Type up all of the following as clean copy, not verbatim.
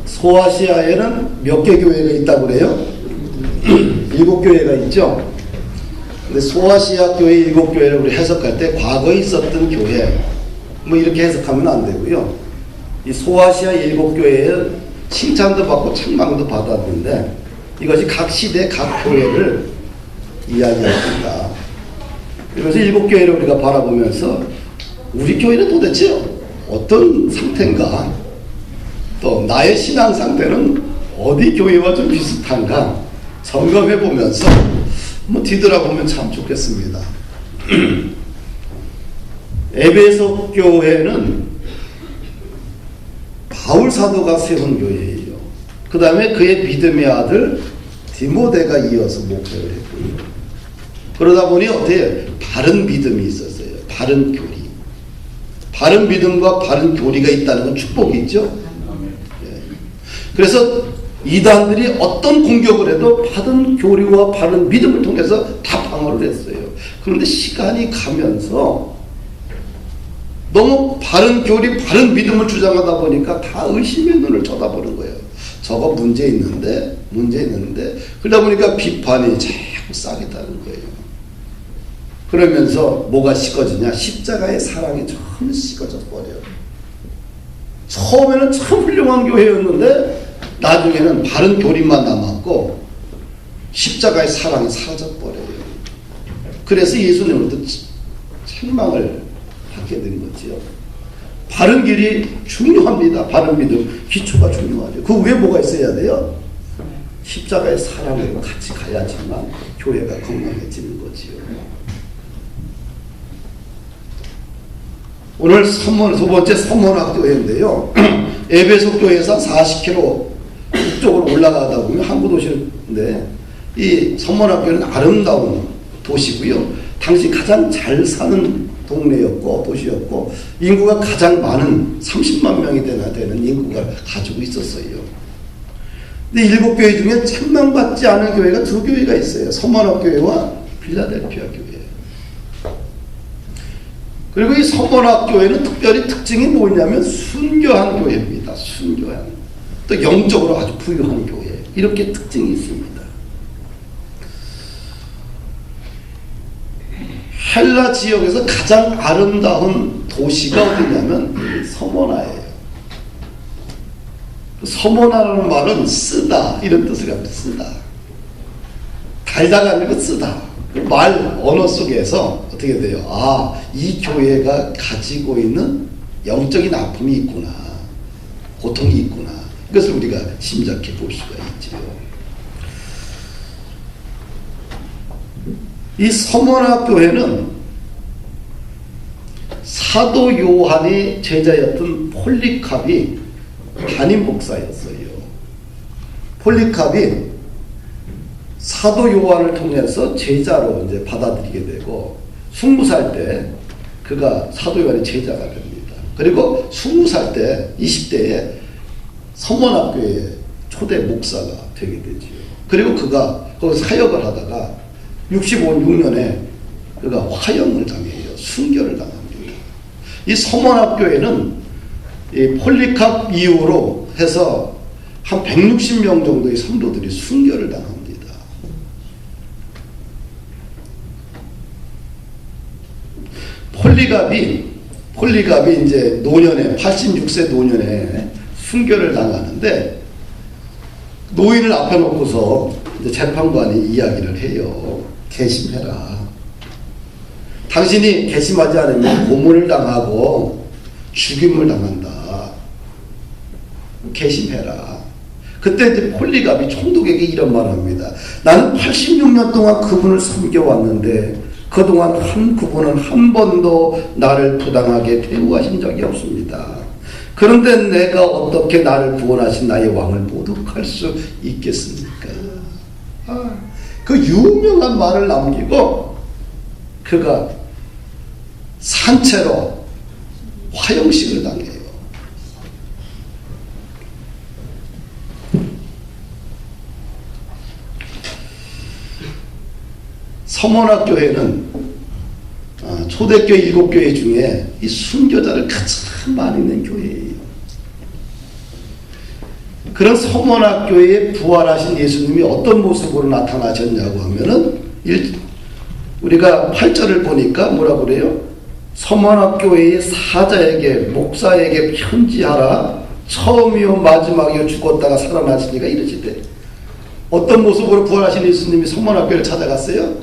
소아시아에는 몇 개 교회가 있다고 그래요? 7교회가 있죠. 근데 소아시아 교회 7교회를 우리 해석할 때 과거에 있었던 교회 뭐 이렇게 해석하면 안 되고요. 이 소아시아 7교회에 칭찬도 받고 책망도 받았는데 이것이 각 시대 각 교회를 이야기합니다. 그래서 7교회를 우리가 바라보면서 우리 교회는 도대체 어떤 상태인가, 또 나의 신앙 상태는 어디 교회와 좀 비슷한가 점검해 보면서 뒤돌아보면 참 좋겠습니다. 에베소 교회는 바울 사도가 세운 교회예요. 그 다음에 그의 믿음의 아들 디모데가 이어서 목회를 했고요. 그러다 보니 어떻게 바른 믿음이 있었어요. 바른 교리. 바른 믿음과 바른 교리가 있다는 건 축복이 있죠. 그래서 이단들이 어떤 공격을 해도 바른 교리와 바른 믿음을 통해서 다 방어를 했어요. 그런데 시간이 가면서 너무 바른 교리, 바른 믿음을 주장하다 보니까 다 의심의 눈을 쳐다보는 거예요. 저거 문제 있는데. 그러다 보니까 비판이 자꾸 쌓이다는 거예요. 그러면서 뭐가 식어지냐? 십자가의 사랑이 참 식어져 버려요. 처음에는 참 훌륭한 교회였는데 나중에는 바른 교리만 남았고 십자가의 사랑이 사라져버려요. 그래서 예수님으로부터 책망을 받게 된 거지요. 바른 길이 중요합니다. 바른 믿음, 기초가 중요하죠. 그 위에 뭐가 있어야 돼요? 십자가의 사랑으로 같이 가야지만 교회가 건강해지는 거지요. 오늘 두 번째 선문학교회인데요. 에베소 교회에서 40km 북쪽으로 올라가다 보면 항구 도시인데 이 선문학교는 아름다운 도시고요. 당시 가장 잘 사는 동네였고 도시였고 인구가 가장 많은 30만 명이 되는 인구가 가지고 있었어요. 근데 7교회 중에 책망받지 않은 교회가 2교회가 있어요. 선문학교회와 필라델피아 교회. 그리고 이 선문학교회는 특별히 특징이 뭐냐면 순교한 교회입니다. 순교한. 또 영적으로 아주 부유한 교회. 이렇게 특징이 있습니다. 헬라 지역에서 가장 아름다운 도시가 어디냐면 서모나예요. 서모나라는 말은 쓰다 이런 뜻을 갖고 쓰다. 달다가 아니고 쓰다. 말 언어 속에서 어떻게 돼요? 아, 이 교회가 가지고 있는 영적인 아픔이 있구나. 고통이 있구나. 이것을 우리가 짐작해 볼 수가 있죠. 이 서문학 교회는 사도 요한의 제자였던 폴리캅이 담임 목사였어요. 폴리캅이 사도 요한을 통해서 제자로 이제 받아들이게 되고 20살 때 그가 사도 요한의 제자가 됩니다. 그리고 20살 때 20대에 서문학교의 초대 목사가 되게 되죠. 그리고 그가 거기서 사역을 하다가 65년에 그가 화형을 당해요. 순교를 당합니다. 이 서문학교에는 이 폴리캅 이후로 해서 한 160명 정도의 성도들이 순교를 당합니다. 폴리갑이 이제 노년에 86세 노년에 순교를 당하는데 노인을 앞에 놓고서 이제 재판관이 이야기를 해요. 개심해라. 당신이 개심하지 않으면 고문을 당하고 죽임을 당한다. 개심해라. 그때 이제 폴리갑이 총독에게 이런 말을 합니다. 나는 86년 동안 그분을 섬겨왔는데 그동안 그분은 한 번도 나를 부당하게 대우하신 적이 없습니다. 그런데 내가 어떻게 나를 구원하신 나의 왕을 모독할 수 있겠습니까? 그 유명한 말을 남기고 그가 산채로 화형식을 당해요. 서문학교회는 초대교회 7교회 중에 이 순교자를 가장 많이 낸 교회예요. 그런 서문학교에 부활하신 예수님이 어떤 모습으로 나타나셨냐고 하면은 우리가 8절을 보니까 뭐라고 그래요? 서문학교의 사자에게 목사에게 편지하라. 처음이요 마지막이요 죽었다가 살아나시니가 이러시대. 어떤 모습으로 부활하신 예수님이 서문학교를 찾아갔어요?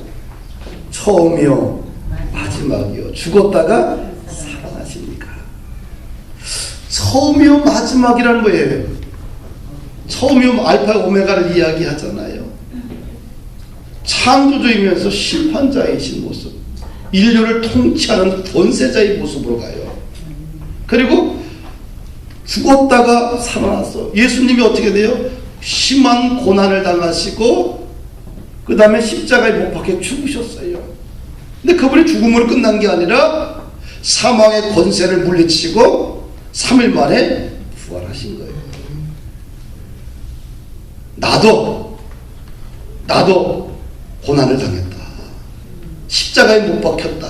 처음이요 마지막이요 죽었다가 살아나시니까. 처음이요 마지막이라는 거예요. 처음이요 알파 오메가를 이야기하잖아요. 창조주이면서 심판자이신 모습, 인류를 통치하는 권세자의 모습으로 가요. 그리고 죽었다가 살아났어. 예수님이 어떻게 돼요? 심한 고난을 당하시고 그 다음에 십자가에 못 박혀 죽으셨어요. 근데 그분이 죽음으로 끝난 게 아니라 사망의 권세를 물리치고 3일 만에 부활하신 거예요. 나도 고난을 당했다. 십자가에 못 박혔다.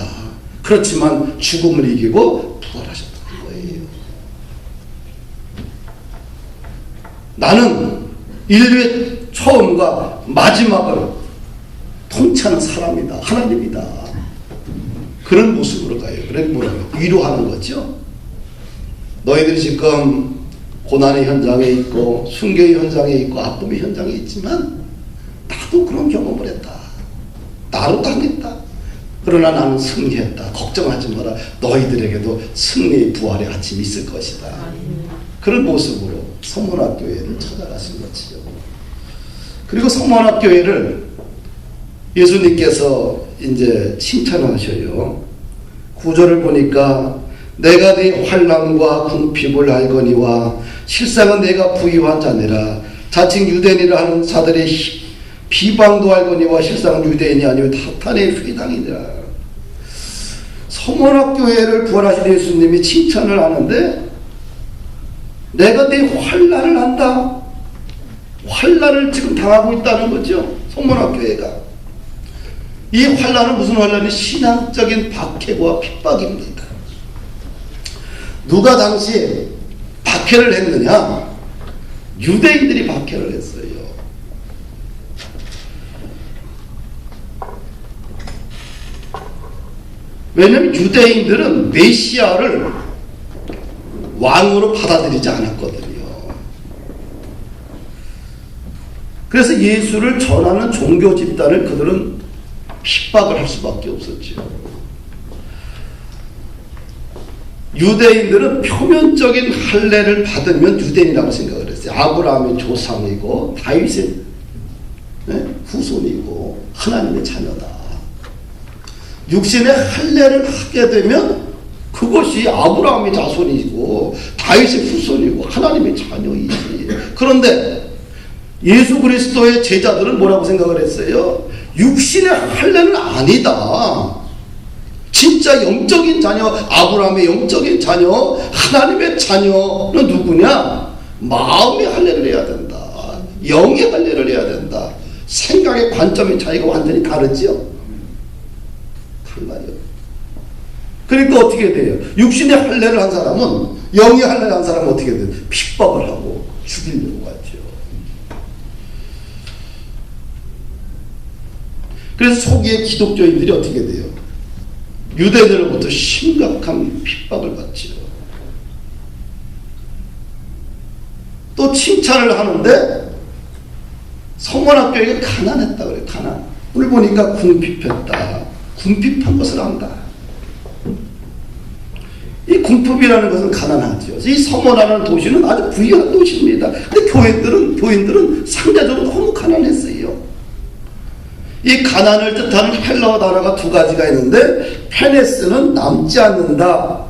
그렇지만 죽음을 이기고 부활하셨다는 거예요. 나는 인류의 처음과 마지막을 통치하는 사람이다. 하나님이다. 그런 모습으로 가요. 그래서 뭐라고요? 위로하는 거죠. 너희들이 지금 고난의 현장에 있고 순교의 현장에 있고 아픔의 현장에 있지만 나도 그런 경험을 했다. 나로 당했다. 그러나 나는 승리했다. 걱정하지 마라. 너희들에게도 승리의 부활의 아침이 있을 것이다. 그런 모습으로 서문학교회를 찾아가신 거지요. 그리고 서문학교회를 예수님께서 이제 칭찬하셔요. 구절을 보니까 내가 네 환난과 궁핍을 알거니와 실상은 내가 부유한 자니라. 자칭 유대인이라 하는 자들의 비방도 알거니와 실상은 유대인이 아니요 사탄의 회당이니라. 서문학교회를 부활하신 예수님이 칭찬을 하는데 내가 네 환난을 안다. 환난을 지금 당하고 있다는 거죠. 서문학교회가. 이 환난은 무슨 환난이? 신앙적인 박해와 핍박입니다. 누가 당시 박해를 했느냐? 유대인들이 박해를 했어요. 왜냐하면 유대인들은 메시아를 왕으로 받아들이지 않았거든요. 그래서 예수를 전하는 종교 집단을 그들은 핍박을 할 수밖에 없었죠. 유대인들은 표면적인 할례를 받으면 유대인이라고 생각을 했어요. 아브라함의 조상이고 다윗의 후손이고 하나님의 자녀다. 육신의 할례를 하게 되면 그것이 아브라함의 자손이고 다윗의 후손이고 하나님의 자녀이지. 그런데 예수 그리스도의 제자들은 뭐라고 생각을 했어요? 육신의 할례는 아니다. 진짜 영적인 자녀, 아브라함의 영적인 자녀, 하나님의 자녀는 누구냐? 마음의 할례를 해야 된다. 영의 할례를 해야 된다. 생각의 관점의 차이가 완전히 다르지요? 달라요. 그러니까 어떻게 돼요? 육신의 할례를 한 사람은, 영의 할례를 한 사람은 어떻게 돼요? 핍박을 하고 죽이려고 하죠. 그래서 초기에 기독교인들이 어떻게 돼요? 유대인으로부터 심각한 핍박을 받죠. 또 칭찬을 하는데 서문학교에게 가난했다 그래요. 가난. 오늘 보니까 궁핍했다. 궁핍한 것을 안다. 이 궁핍이라는 것은 가난하죠. 이 서문이라는 도시는 아주 부유한 도시입니다. 근데 교인들은 상대적으로 너무 가난했어요. 이 가난을 뜻하는 헬라어 단어가 두 가지가 있는데 페네스는 남지 않는다.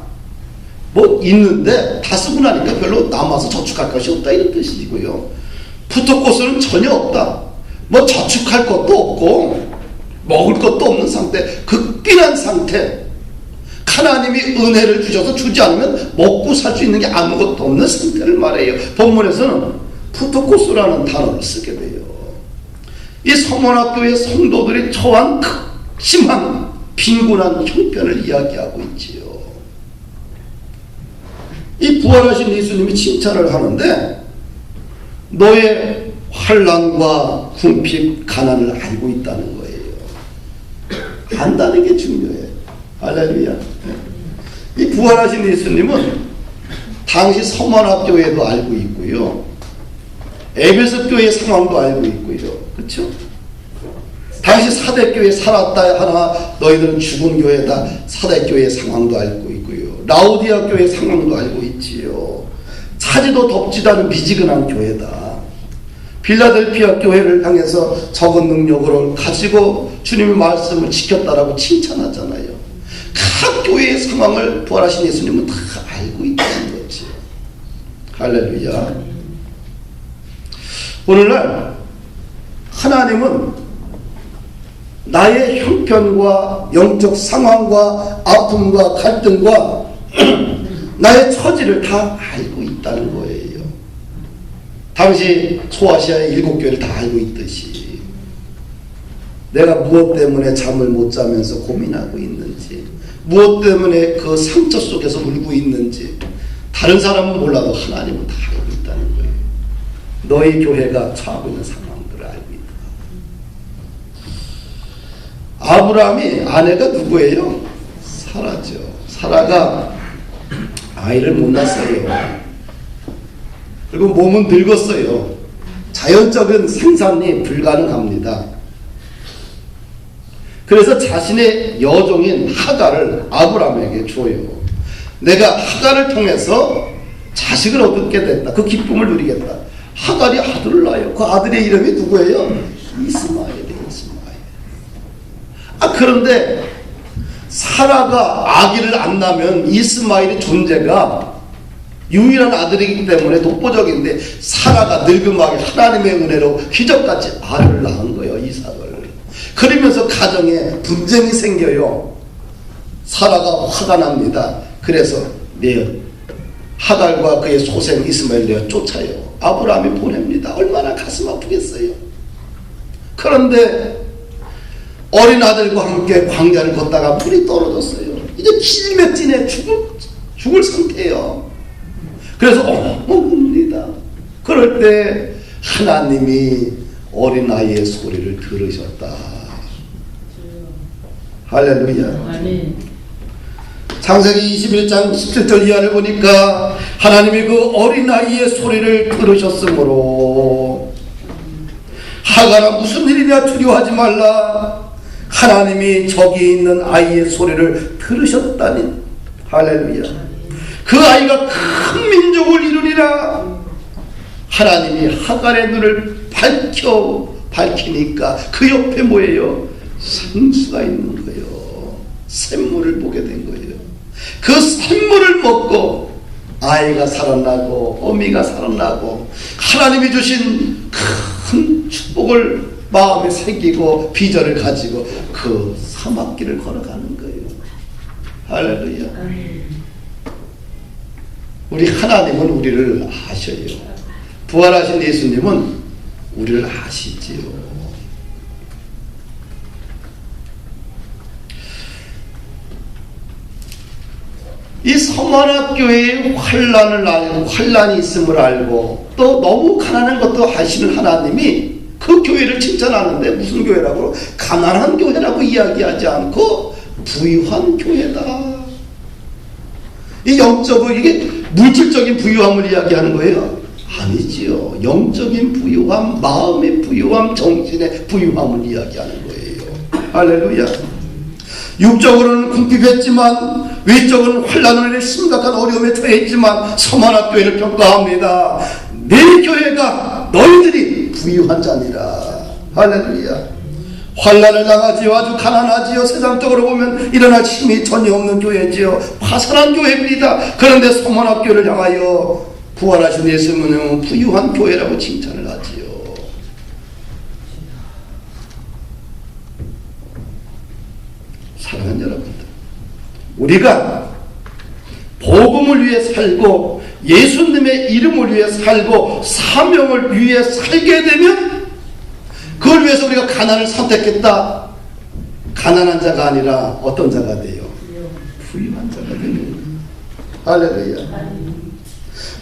뭐 있는데 다 쓰고 나니까 별로 남아서 저축할 것이 없다 이런 뜻이고요. 푸토코스는 전혀 없다. 뭐 저축할 것도 없고 먹을 것도 없는 상태, 극빈한 상태. 하나님이 은혜를 주셔서 주지 않으면 먹고 살 수 있는 게 아무것도 없는 상태를 말해요. 본문에서는 푸토코스라는 단어를 쓰게 돼요. 이 서문학교의 성도들이 처한 극심한 빈곤한 형편을 이야기하고 있지요. 이 부활하신 예수님이 칭찬을 하는데 너의 환난과 궁핍, 가난을 알고 있다는 거예요. 안다는 게 중요해. 할렐루야. 이 부활하신 예수님은 당시 서만학교회도 알고 있고요. 에베소 교회 상황도 알고 있고요. 그렇죠? 당시 사대교회 살았다 하나 너희들은 죽은 교회다. 사대교회 상황도 알고 있고요. 라오디아 교회 상황도 알고 있지요. 차지도 덥지도 않은 미지근한 교회다. 빌라델피아 교회를 향해서 적은 능력을 가지고 주님의 말씀을 지켰다라고 칭찬하잖아요. 각 교회의 상황을 부활하신 예수님은 다 알고 있다는 거지. 할렐루야. 오늘날 하나님은 나의 형편과 영적 상황과 아픔과 갈등과 나의 처지를 다 알고 있다는 거예요. 당시 소아시아의 7교회를 다 알고 있듯이 내가 무엇 때문에 잠을 못 자면서 고민하고 있는지, 무엇 때문에 그 상처 속에서 울고 있는지 다른 사람은 몰라도 하나님은 다 알고 있다는 거예요. 너희 교회가 처하고 있는 상황들을 알고 있다. 아브라함이 아내가 누구예요? 사라죠. 사라가 아이를 못 낳았어요. 그리고 몸은 늙었어요. 자연적인 생산이 불가능합니다. 그래서 자신의 여종인 하갈을 아브라함에게 줘요. 내가 하갈을 통해서 자식을 얻게 됐다. 그 기쁨을 누리겠다. 하갈이 아들을 낳아요. 그 아들의 이름이 누구예요? 이스마엘이에요. 이스마엘. 그런데 사라가 아기를 안 낳으면 이스마엘의 존재가 유일한 아들이기 때문에 독보적인데, 사라가 늙음하게 하나님의 은혜로 기적같이 아들을 낳은 거예요. 이삭을. 그러면서 가정에 분쟁이 생겨요. 사라가 화가 납니다. 그래서 하갈과 그의 소생 이스마엘 내어 쫓아요. 아브라함이 보냅니다. 얼마나 가슴 아프겠어요. 그런데 어린 아들과 함께 광야를 걷다가 물이 떨어졌어요. 이제 기진맥진해 죽을 상태예요. 그래서 먹습니다. 그럴 때 하나님이 어린아이의 소리를 들으셨다. 할렐루야. 창세기 21장 17절 이하를 보니까 하나님이 그 어린아이의 소리를 들으셨으므로 하갈아 무슨 일이냐 두려워하지 말라. 하나님이 저기 있는 아이의 소리를 들으셨다니. 할렐루야. 그 아이가 큰 민족을 이루리라. 하나님이 하갈의 눈을 밝히니까 그 옆에 뭐예요? 생수가 있는 거예요. 샘물을 보게 된 거예요. 그 샘물을 먹고 아이가 살아나고 어미가 살아나고 하나님이 주신 큰 축복을 마음에 새기고 비전을 가지고 그 사막길을 걸어가는 거예요. 할렐루야. 우리 하나님은 우리를 아셔요. 부활하신 예수님은 우리를 아시지요. 이 서만학교회의 환난을 알고, 환난이 있음을 알고, 또 너무 가난한 것도 아시는 하나님이 그 교회를 칭찬하는데 무슨 교회라고? 가난한 교회라고 이야기하지 않고 부유한 교회다. 이 영적으로 이게 물질적인 부유함을 이야기하는 거예요? 아니지요. 영적인 부유함, 마음의 부유함, 정신의 부유함을 이야기하는 거예요. 할렐루야. 육적으로는 궁핍했지만 외적으로는 환난을 심각한 어려움에 처했지만 서만학교회를 평가합니다. 내 교회가 너희들이 부유한 자니라. 할렐루야. 환난을 당하지요. 아주 가난하지요. 세상적으로 보면 일어날 힘이 전혀 없는 교회지요. 파산한 교회입니다. 그런데 서만학교를 향하여 부활하신 예수님은 부유한 교회라고 칭찬을 하지요. 사랑하는 여러분들, 우리가 복음을 위해 살고 예수님의 이름을 위해 살고 사명을 위해 살게 되면 그걸 위해서 우리가 가난을 선택했다. 가난한 자가 아니라 어떤 자가 돼요? 부유한 자가 되는 거예요. 할렐루야.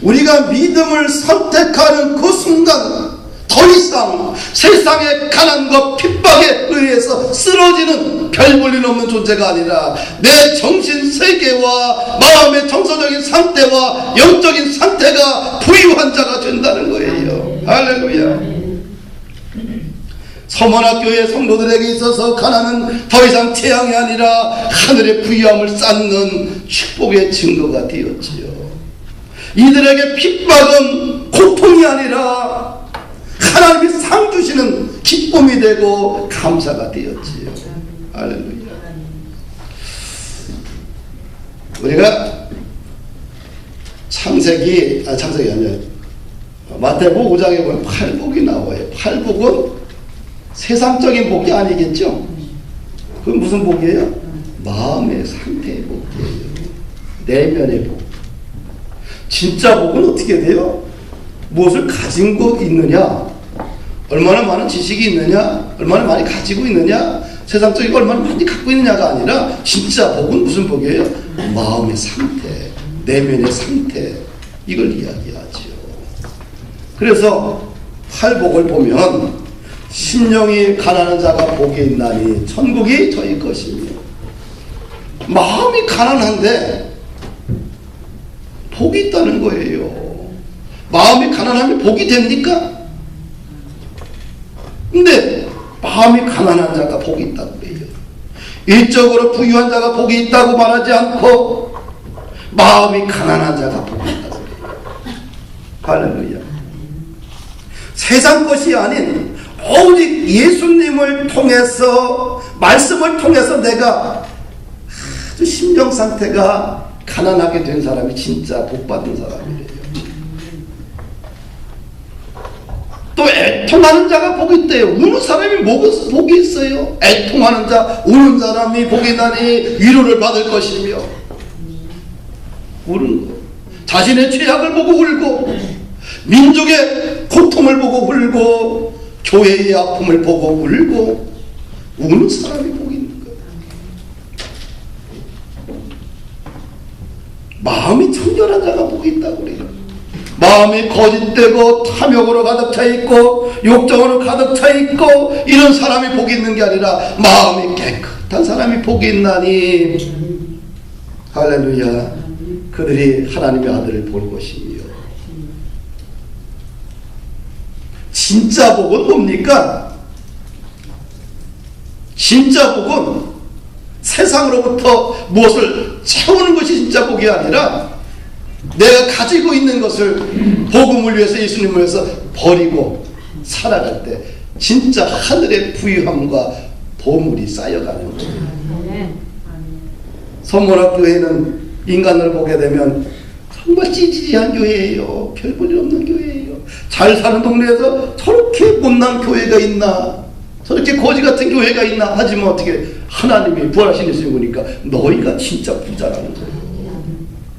우리가 믿음을 선택하는 그 순간 더 이상 세상의 가난과 핍박에 의해서 쓰러지는 별 볼일 없는 존재가 아니라 내 정신 세계와 마음의 정서적인 상태와 영적인 상태가 부유한 자가 된다는 거예요. 할렐루야. 서문학교의 성도들에게 있어서 가난은 더 이상 재앙이 아니라 하늘의 부유함을 쌓는 축복의 증거가 되었지요. 이들에게 핍박은 고통이 아니라 하나님이 상 주시는 기쁨이 되고 감사가 되었지요. 할렐루야. 우리가 창세기 아니라 마태복음 5장에 보면 팔복이 나와요. 팔복은 세상적인 복이 아니겠죠? 그건 무슨 복이에요? 마음의 상태의 복이에요. 내면의 복. 진짜 복은 어떻게 돼요? 무엇을 가진 거 있느냐, 얼마나 많은 지식이 있느냐, 얼마나 많이 가지고 있느냐, 세상적인 거 얼마나 많이 갖고 있느냐가 아니라 진짜 복은 무슨 복이에요? 마음의 상태, 내면의 상태, 이걸 이야기하지요. 그래서 팔복을 보면 심령이 가난한 자가 복이 있나니 천국이 저희 것이며, 마음이 가난한데 복이 있다는 거예요. 마음이 가난하면 복이 됩니까? 근데 마음이 가난한 자가 복이 있다고 해요. 일적으로 부유한 자가 복이 있다고 말하지 않고 마음이 가난한 자가 복이 있다고 해요. 할렐루야. 세상 것이 아닌 오직 예수님을 통해서, 말씀을 통해서 내가 아주 심령 상태가 가난하게 된 사람이 진짜 복받은 사람이래요. 또 애통하는 자가 복이 있대요. 우는 사람이 뭐가 복이 있어요? 애통하는 자, 우는 사람이 복이 나니 위로를 받을 것이며, 우는 거. 자신의 죄악을 보고 울고, 민족의 고통을 보고 울고, 교회의 아픔을 보고 울고, 우는 사람이 복이 있는 거예요. 마음이 청결한 자가 복이 있다고 그래요. 마음이 거짓되고 탐욕으로 가득 차 있고 욕정으로 가득 차 있고 이런 사람이 복이 있는 게 아니라 마음이 깨끗한 사람이 복이 있나니, 할렐루야, 그들이 하나님의 아들을 볼 것이며. 진짜 복은 뭡니까? 진짜 복은 세상으로부터 무엇을 채우는 것이 진짜 복이 아니라 내가 가지고 있는 것을 복음을 위해서, 예수님을 위해서 버리고 살아갈 때 진짜 하늘의 부유함과 보물이 쌓여가는 거예요. 선문학교회는 인간을 보게 되면 정말 찌질한 교회예요. 별 볼일 없는 교회예요. 잘 사는 동네에서 저렇게 못난 교회가 있나, 저렇게 거지 같은 교회가 있나. 하지만 어떻게 하나님이 부활하신 예수님 보니까 너희가 진짜 부자라는 거예요.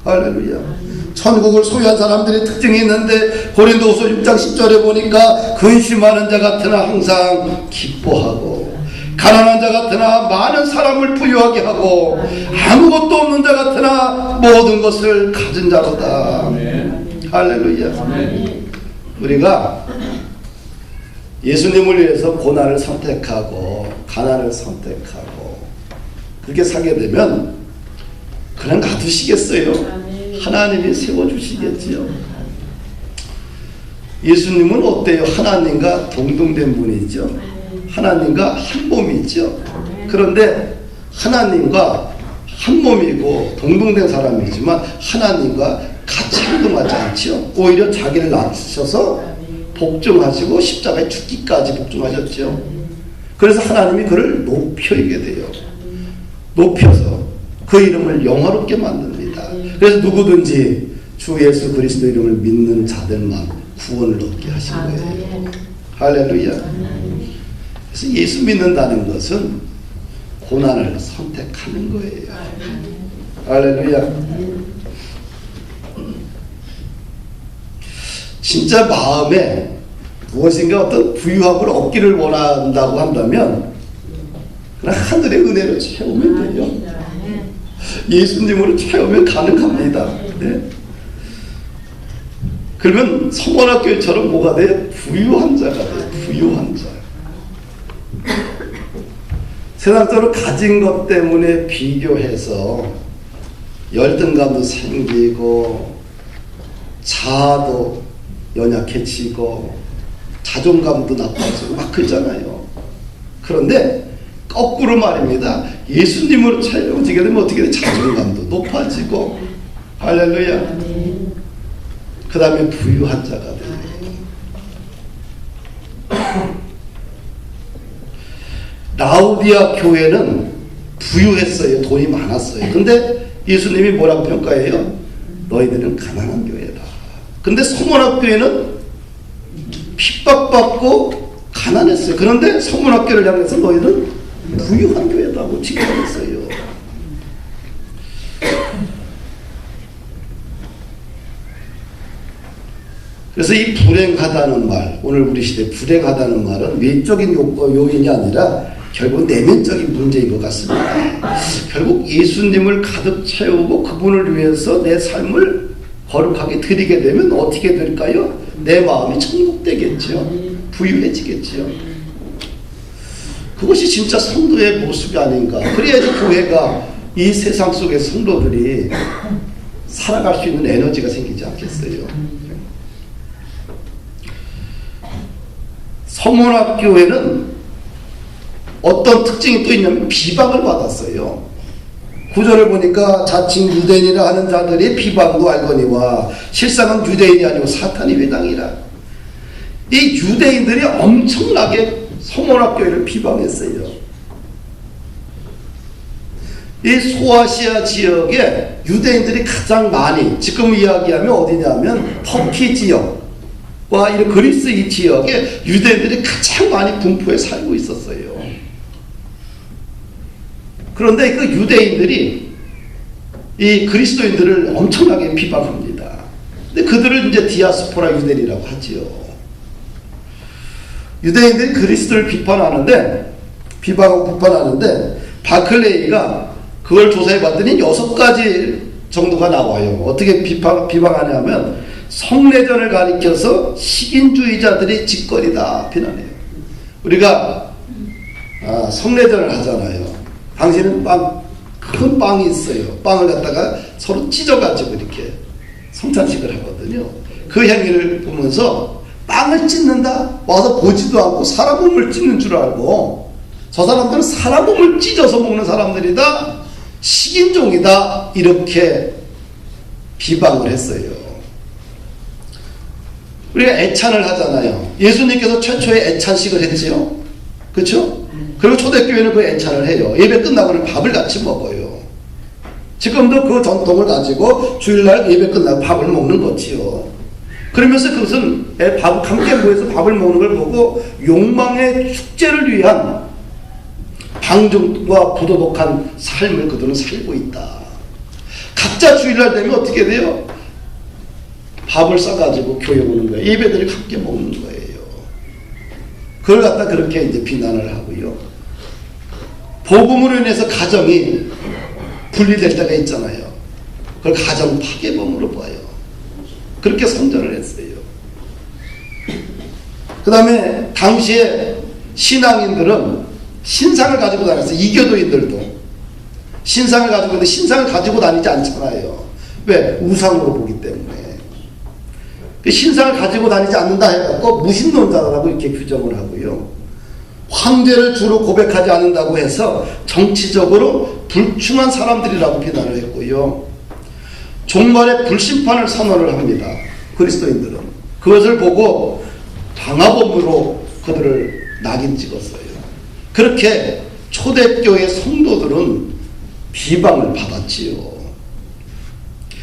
할렐루야. 천국을 소유한 사람들의 특징이 있는데 고린도후서 6장 10절에 보니까 근심하는 자 같으나 항상 기뻐하고, 가난한 자 같으나 많은 사람을 부유하게 하고, 아무것도 없는 자 같으나 모든 것을 가진 자로다. 아멘. 할렐루야. 아멘. 우리가 예수님을 위해서 고난을 선택하고 가난을 선택하고 그렇게 살게 되면 그냥 가두시겠어요? 하나님이 세워주시겠지요. 예수님은 어때요? 하나님과 동등된 분이죠. 하나님과 한 몸이죠. 그런데 하나님과 한 몸이고 동등된 사람이지만 하나님과 같이 행동하지 않죠. 오히려 자기를 낮추셔서 복종하시고 십자가에 죽기까지 복종하셨죠. 그래서 하나님이 그를 높여게 돼요. 높여서 그 이름을 영화롭게 만듭니다. 그래서 누구든지 주 예수 그리스도 이름을 믿는 자들만 구원을 얻게 하신 거예요. 할렐루야. 그래서 예수 믿는다는 것은 고난을 선택하는 거예요. 할렐루야. 진짜 마음에 무엇인가 어떤 부유함을 얻기를 원한다고 한다면 그냥 하늘의 은혜로 채우면 돼요. 예수님으로 채우면 가능합니다. 네? 그러면 서문학교처럼 뭐가 돼? 부유한 자가 돼. 부유한 자. 세상적으로 가진 것 때문에 비교해서 열등감도 생기고 자아도 연약해지고 자존감도 나빠지고 막 그러잖아요. 그런데 거꾸로 말입니다. 예수님으로 채워지게 되면 어떻게 돼? 자존감도 높아지고 할렐루야. 그 다음에 부유한 자가 돼요. 라우디아 교회는 부유했어요. 돈이 많았어요. 근데 예수님이 뭐라고 평가해요? 너희들은 가난한 교회다. 근데 서문학교회는 핍박받고 가난했어요. 그런데 서문학교를 향해서 너희는 부유한 교회다고 칭찬했어요. 그래서 이 불행하다는 말, 오늘 우리 시대 불행하다는 말은 외적인 요인이 아니라 결국 내면적인 문제인 것 같습니다. 결국 예수님을 가득 채우고 그분을 위해서 내 삶을 거룩하게 드리게 되면 어떻게 될까요? 내 마음이 천국되겠죠. 부유해지겠죠. 그것이 진짜 성도의 모습이 아닌가. 그래야지 교회가 이 세상 속의 성도들이 살아갈 수 있는 에너지가 생기지 않겠어요. 서문학교회는 어떤 특징이 또 있냐면 비방을 받았어요. 구절을 보니까 자칭 유대인이라 하는 자들이 비방도 알거니와 실상은 유대인이 아니고 사탄이 회당이라. 이 유대인들이 엄청나게 서문학교회를 비방했어요. 이 소아시아 지역에 유대인들이 가장 많이, 지금 이야기하면 어디냐면 터키 지역과 이런 그리스 이 지역에 유대인들이 가장 많이 분포해 살고 있었어요. 그런데 그 유대인들이 이 그리스도인들을 엄청나게 비방합니다. 근데 그들을 이제 디아스포라 유대인이라고 하지요. 유대인들이 그리스도를 비방하고 비판하는데 바클레이가 그걸 조사해 봤더니 6가지 정도가 나와요. 어떻게 비방하냐면 성례전을 가리켜서 식인주의자들이 짓거리다 비난해요. 우리가 성례전을 하잖아요. 당신은 큰 빵이 있어요. 빵을 갖다가 서로 찢어가지고 이렇게 성찬식을 하거든요. 그 행위를 보면서 빵을 찢는다? 와서 보지도 않고 사람 몸을 찢는 줄 알고 저 사람들은 사람 몸을 찢어서 먹는 사람들이다. 식인종이다. 이렇게 비방을 했어요. 우리가 애찬을 하잖아요. 예수님께서 최초의 애찬식을 했지요. 그렇죠? 그리고 초대교회는 그 애찬을 해요. 예배 끝나고는 밥을 같이 먹어요. 지금도 그 전통을 가지고 주일날 예배 끝나고 밥을 먹는 거지요. 그러면서 그것은 함께 모여서 밥을 먹는 걸 보고 욕망의 축제를 위한 방종과 부도덕한 삶을 그들은 살고 있다. 각자 주일날 되면 어떻게 돼요? 밥을 싸가지고 교회 오는 거예요. 예배들을 함께 먹는 거예요. 그걸 갖다 그렇게 이제 비난을 하고요. 복음으로 인해서 가정이 분리될 때가 있잖아요. 그걸 가정 파괴범으로 봐요. 그렇게 선전을 했어요. 그 다음에 당시에 신앙인들은 신상을 가지고 다녔어요. 이교도인들도 신상을 가지고 있는데 신상을 가지고 다니지 않잖아요. 왜? 우상으로 보기 때문에. 신상을 가지고 다니지 않는다 해갖고 무신론자라고 이렇게 규정을 하고요. 황제를 주로 고백하지 않는다고 해서 정치적으로 불충한 사람들이라고 비난을 했고요. 종말의 불심판을 선언을 합니다. 그리스도인들은. 그것을 보고 방화범으로 그들을 낙인 찍었어요. 그렇게 초대교회 성도들은 비방을 받았지요.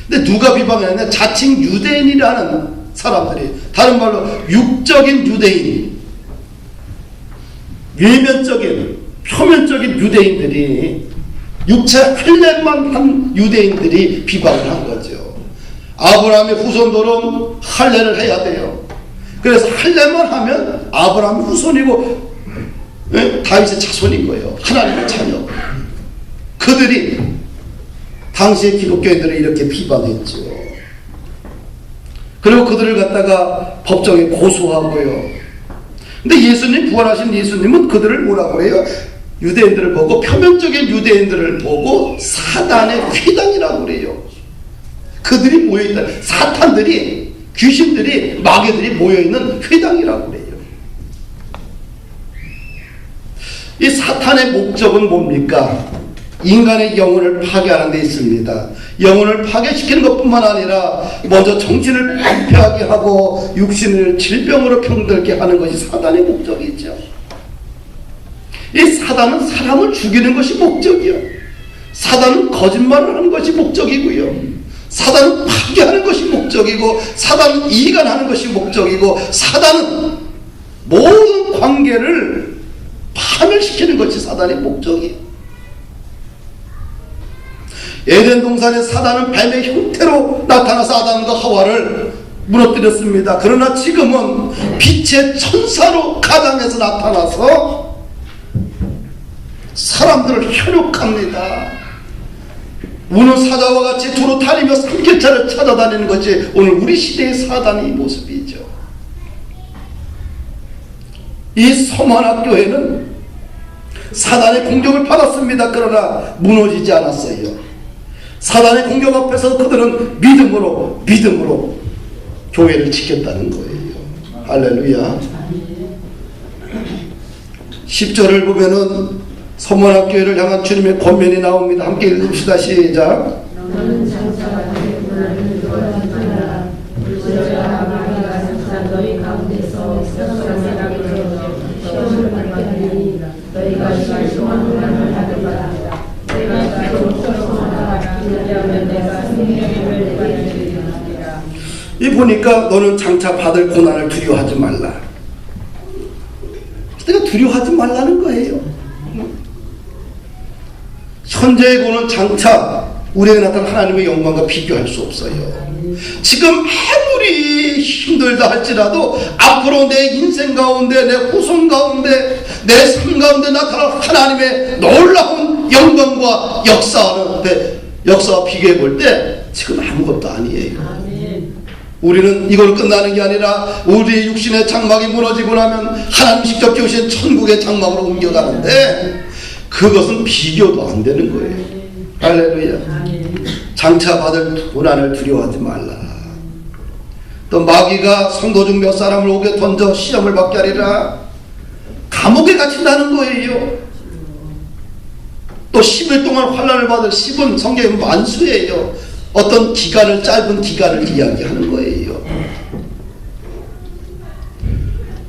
근데 누가 비방했냐? 자칭 유대인이라는 사람들이, 다른 말로 육적인 유대인, 외면적인 표면적인 유대인들이, 육체 할례만 한 유대인들이 비방을 한 거죠. 아브라함의 후손들은 할례를 해야 돼요. 그래서 할례만 하면 아브라함 후손이고 다윗의 자손인 거예요. 하나님의 자녀. 그들이 당시의 기독교인들을 이렇게 비방했죠. 그 그리고 그들을 갖다가 법정에 고소하고요. 근데 예수님, 부활하신 예수님은 그들을 뭐라고 해요? 유대인들을 보고, 표면적인 유대인들을 보고 사단의 회당이라고 그래요. 그들이 모여있다. 사탄들이, 귀신들이, 마귀들이 모여있는 회당이라고 그래요. 이 사탄의 목적은 뭡니까? 인간의 영혼을 파괴하는 데 있습니다. 영혼을 파괴시키는 것뿐만 아니라 먼저 정신을 부패하게 하고 육신을 질병으로 병들게 하는 것이 사단의 목적이죠. 이 사단은 사람을 죽이는 것이 목적이요. 사단은 거짓말을 하는 것이 목적이고요. 사단은 파괴하는 것이 목적이고, 사단은 이간하는 것이 목적이고, 사단은 모든 관계를 파멸시키는 것이 사단의 목적이에요. 에덴 동산에 사단은 뱀의 형태로 나타나서 아담과 하와를 무너뜨렸습니다. 그러나 지금은 빛의 천사로 가장해서 나타나서 사람들을 현혹합니다. 우는 사자와 같이 두루 다니며 삼겹살을 찾아다니는 것이 오늘 우리 시대의 사단의 모습이죠. 이 서만학교회는 사단의 공격을 받았습니다. 그러나 무너지지 않았어요. 사단의 공격 앞에서 그들은 믿음으로 교회를 지켰다는 거예요. 할렐루야. 10절을 보면은 서문학교회를 향한 주님의 권면이 나옵니다. 함께 읽읍시다. 시작. 너는 장차가 되구나를 두려워하지 마라. 불지어야 마귀가 장차 너희 가운데서 스스로 생각을 들어 시험을 받게 하리니 너희가 이 말씀한 훈련을 받을 바랍니다. 내가 너로 이 보니까 너는 장차 받을 고난을 두려워하지 말라. 내가 두려워하지 말라는 거예요. 현재의 고는 장차 우리에게 나타난 하나님의 영광과 비교할 수 없어요. 지금 아무리 힘들다 할지라도 앞으로 내 인생 가운데, 내 후손 가운데, 내 삶 가운데 나타날 하나님의 놀라운 영광과 역사와 비교해 볼 때 지금 아무것도 아니에요. 우리는 이걸 끝나는 게 아니라 우리의 육신의 장막이 무너지고 나면 하나님 직접 지으신 천국의 장막으로 옮겨가는데 그것은 비교도 안 되는 거예요. 할렐루야. 장차 받을 고난을 두려워하지 말라. 또 마귀가 성도 중 몇 사람을 옥에 던져 시험을 받게 하리라. 감옥에 갇힌다는 거예요. 또 10일 동안 환난을 받을 10은 성경에 만수예요. 어떤 기간을, 짧은 기간을 이야기하는 거예요.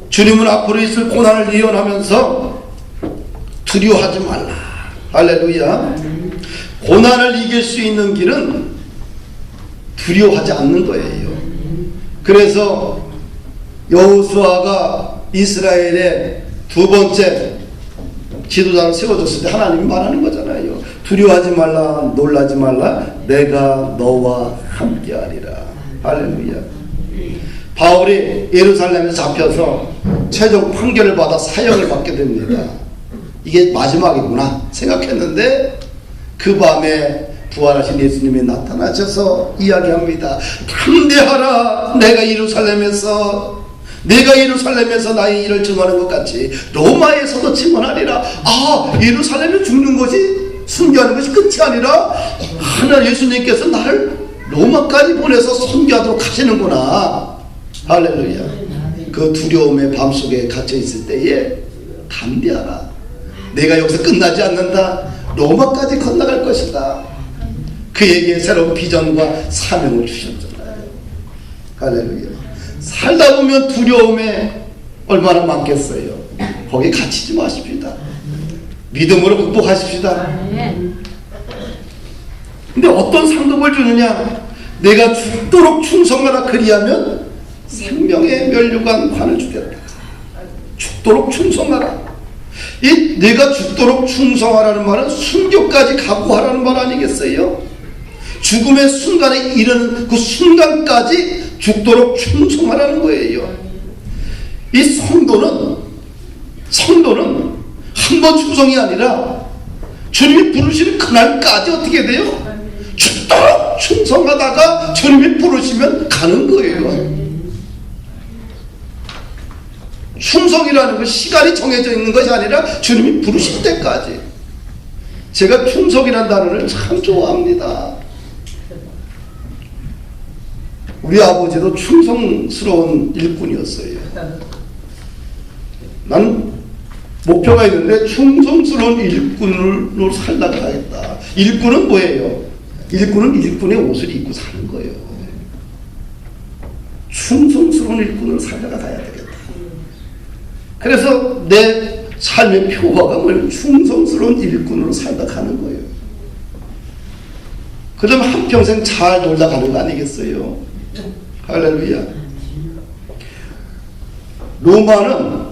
주님은 앞으로 있을 고난을 예언하면서 두려워하지 말라. 할렐루야. 고난을 이길 수 있는 길은 두려워하지 않는 거예요. 그래서 여호수아가 이스라엘의 두 번째 지도자를 세워줬을 때 하나님이 말하는 거잖아요. 두려워하지 말라, 놀라지 말라, 내가 너와 함께하리라. 할렐루야. 바울이 예루살렘에 잡혀서 최종 판결을 받아 사형을 받게 됩니다. 이게 마지막이구나 생각했는데 그 밤에 부활하신 예수님이 나타나셔서 이야기합니다. 담대하라. 내가 예루살렘에서 나의 일을 증언하는 것 같이 로마에서도 증언하리라. 아, 예루살렘에 죽는 것이, 순교하는 것이 끝이 아니라 하나님 예수님께서 나를 로마까지 보내서 선교하도록 하시는구나. 할렐루야. 그 두려움의 밤속에 갇혀 있을 때에 담대하라. 내가 여기서 끝나지 않는다. 로마까지 건너갈 것이다. 그에게 새로운 비전과 사명을 주셨잖아요. 할렐루야. 살다 보면 두려움에 얼마나 많겠어요. 거기 갇히지 마십시다. 믿음으로 극복하십시다. 근데 어떤 상급을 주느냐? 내가 죽도록 충성하라. 그리하면 생명의 면류관관을 주겠다. 죽도록 충성하라. 이 내가 죽도록 충성하라는 말은 순교까지 각오하라는 말 아니겠어요? 죽음의 순간에 이르는 그 순간까지 죽도록 충성하라는 거예요. 이 성도는 한 번 충성이 아니라 주님이 부르시는 그날까지 어떻게 돼요? 죽도록 충성하다가 주님이 부르시면 가는 거예요. 충성이라는 건 시간이 정해져 있는 것이 아니라 주님이 부르실 때까지. 제가 충성이라는 단어를 참 좋아합니다. 우리 아버지도 충성스러운 일꾼이었어요. 난 목표가 있는데 충성스러운 일꾼으로 살다가 가겠다. 일꾼은 뭐예요? 일꾼은 일꾼의 옷을 입고 사는 거예요. 충성스러운 일꾼으로 살다가 가야 되겠다. 그래서 내 삶의 표화가 뭐예요? 충성스러운 일꾼으로 살다 가는 거예요. 그 다음에 한평생 잘 놀다 가는 거 아니겠어요? 할렐루야. 로마는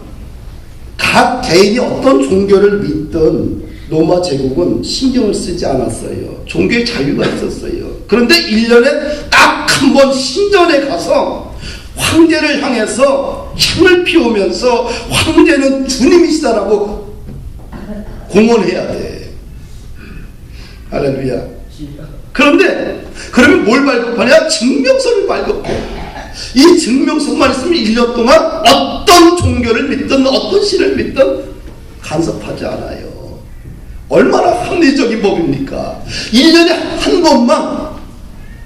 각 개인이 어떤 종교를 믿든 로마 제국은 신경을 쓰지 않았어요. 종교의 자유가 있었어요. 그런데 1년에 딱 한 번 신전에 가서 황제를 향해서 향을 피우면서 황제는 주님이시다라고 공언해야 돼. 할렐루야. 그런데 그러면 뭘 발급하냐? 증명서를 발급해. 이 증명서만 있으면 1년 동안 어떤 종교를 믿든 어떤 신을 믿든 간섭하지 않아요. 얼마나 합리적인 법입니까? 1년에 한 번만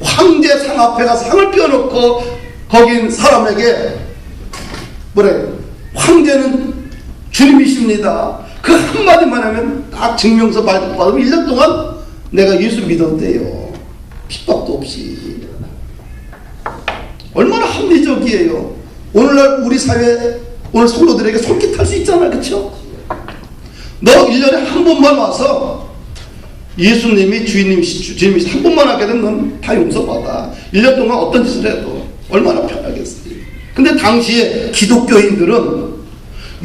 황제 상 앞에 가서 상을 피워놓고 거긴 사람에게 뭐래? 황제는 주님이십니다. 그 한마디만 하면 딱 증명서 발급받으면 1년 동안 내가 예수 믿어도 돼요. 핍박도 없이. 얼마나 합리적이에요. 오늘날 우리 사회 오늘 성도들에게 솔깃할 수 있잖아요. 그렇죠? 너 1년에 한 번만 와서 예수님이 주님이 한 번만 하게 되면 넌 다 용서받아. 1년 동안 어떤 짓을 해도 얼마나 편하겠어요. 근데 당시에 기독교인들은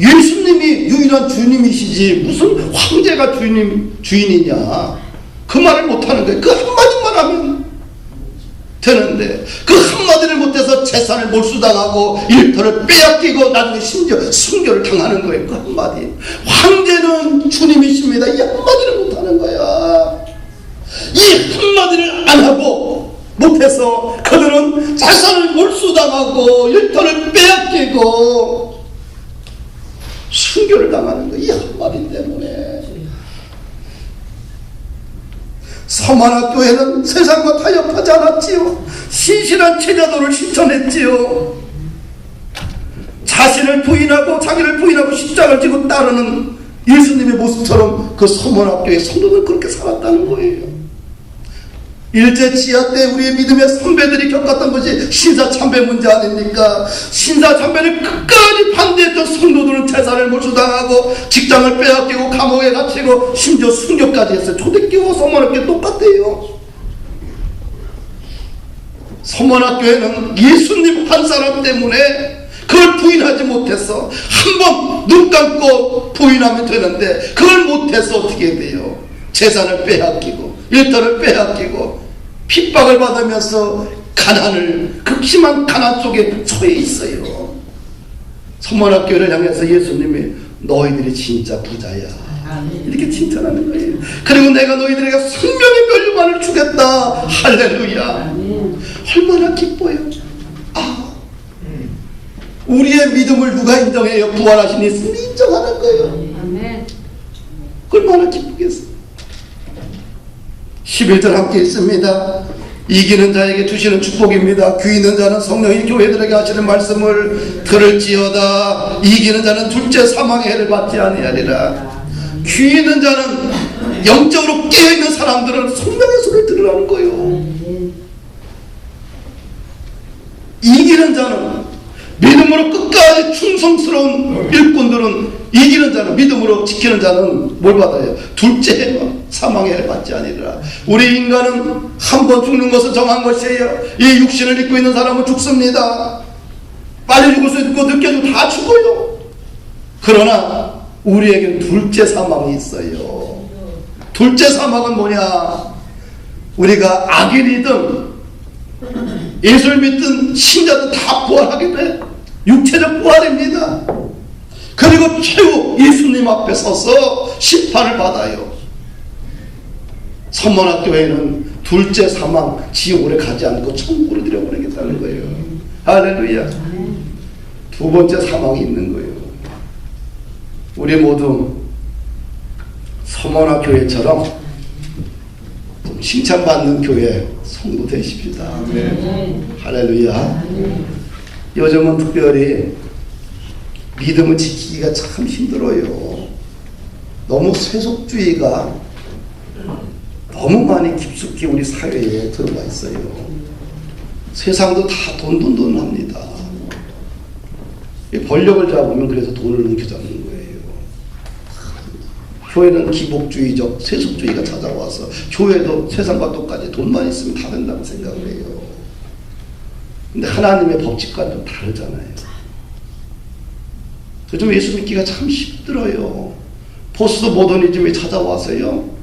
예수님이 유일한 주님이시지 무슨 황제가 주인이냐 그 말을 못하는 거예요. 그 한마디만 하면 되는데 그 한마디를 못해서 재산을 몰수당하고 일터를 빼앗기고 나중에 심지어 순교를 당하는 거예요. 그 한마디. 황제는 주님이십니다. 이 한마디를 못하는 거야. 이 한마디를 안 하고 못해서 그들은 재산을 몰수당하고 일터를 빼앗기고 순교를 당하는 거예요. 이 한마디 때문에. 서만학교회는 세상과 타협하지 않았지요. 신실한 제자도를 실천했지요. 자신을 부인하고 자기를 부인하고 십자가를 지고 따르는 예수님의 모습처럼 그 서만학교의 성도는 그렇게 살았다는 거예요. 일제 치하 때 우리의 믿음의 선배들이 겪었던 것이 신사참배 문제 아닙니까? 신사참배를 끝까지 반대했던 성도들은 재산을 몰수당하고 직장을 빼앗기고 감옥에 갇히고 심지어 순교까지 했어요. 초대교회와 서만학교회 똑같아요. 서만학교회는 예수님 한 사람 때문에 그걸 부인하지 못해서 한 번 눈 감고 부인하면 되는데 그걸 못해서 어떻게 돼요? 재산을 빼앗기고 일터를 빼앗기고 핍박을 받으면서 극심한 가난 속에 처해 있어요. 서만학교를 향해서 예수님이 너희들이 진짜 부자야 이렇게 칭찬하는 거예요. 그리고 내가 너희들에게 생명의 멸류관을 주겠다. 할렐루야. 얼마나 기뻐요. 우리의 믿음을 누가 인정해요? 부활하신 예수님이 인정하는 거예요. 얼마나 기쁘겠어요. 11절 함께 있습니다. 이기는 자에게 주시는 축복입니다. 귀 있는 자는 성령이 교회들에게 하시는 말씀을 들을지어다. 이기는 자는 둘째 사망의 해를 받지 아니하리라. 귀 있는 자는 영적으로 깨어있는 사람들은 성령의 소리를 들으라는 거예요. 이기는 자는 믿음으로 끝까지 충성스러운 일꾼들은 이기는 자는 믿음으로 지키는 자는 뭘 받아요? 둘째 사망의 해를 받지 아니라. 우리 인간은 한 번 죽는 것은 정한 것이에요. 이 육신을 입고 있는 사람은 죽습니다. 빨리 죽을 수 있고 늦게 죽고 다 죽어요. 그러나 우리에게는 둘째 사망이 있어요. 둘째 사망은 뭐냐? 우리가 악인이든 예수를 믿든 신자든 다 부활하게 돼. 육체적 부활입니다. 그리고 최후 예수님 앞에 서서 심판을 받아요. 서만학교회는 둘째 사망, 지옥으로 가지 않고 천국으로 들여보내겠다는 거예요. 할렐루야. 두 번째 사망이 있는 거예요. 우리 모두 서머나 교회처럼 좀 칭찬받는 교회 성도 되십시다. 할렐루야. 요즘은 특별히 믿음을 지키기가 참 힘들어요. 너무 세속주의가 너무 많이 깊숙이 우리 사회에 들어가 있어요. 세상도 다 돈 합니다. 권력을 잡으면 그래서 돈을 넘겨잡는 거예요. 교회는 기복주의적 세속주의가 찾아와서 교회도 세상과 똑같이 돈만 있으면 다 된다고 생각을 해요. 근데 하나님의 법칙과는 좀 다르잖아요. 요즘 예수 믿기가 참 힘들어요. 포스트 모더니즘이 찾아와서요.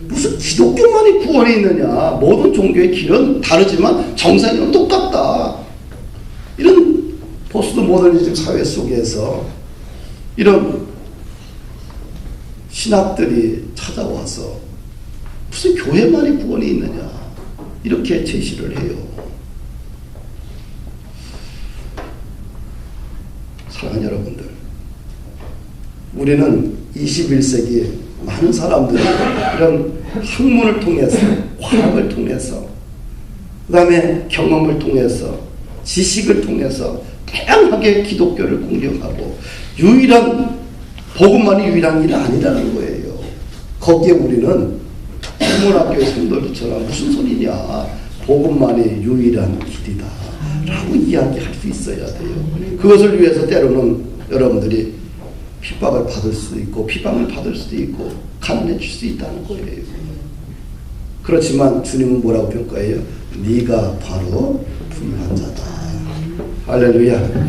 무슨 기독교만이 구원이 있느냐. 모든 종교의 길은 다르지만 정상은 똑같다. 이런 포스트 모더니즘 사회 속에서 이런 신학들이 찾아와서 무슨 교회만이 구원이 있느냐. 이렇게 제시를 해요. 사랑하는 여러분들, 우리는 21세기 많은 사람들이 이런 학문을 통해서, 과학을 통해서, 그 다음에 경험을 통해서, 지식을 통해서 다양하게 기독교를 공격하고 유일한, 복음만이 유일한 일이 아니라는 거예요. 거기에 우리는 학문학교의 성도들처럼 무슨 소리냐, 복음만이 유일한 길이다 라고 이야기할 수 있어야 돼요. 그것을 위해서 때로는 여러분들이 핍박을 받을 수도 있고 비방을 받을 수도 있고 가난해질 수 있다는 거예요. 그렇지만 주님은 뭐라고 평가해요? 네가 바로 부유한 자다. 할렐루야.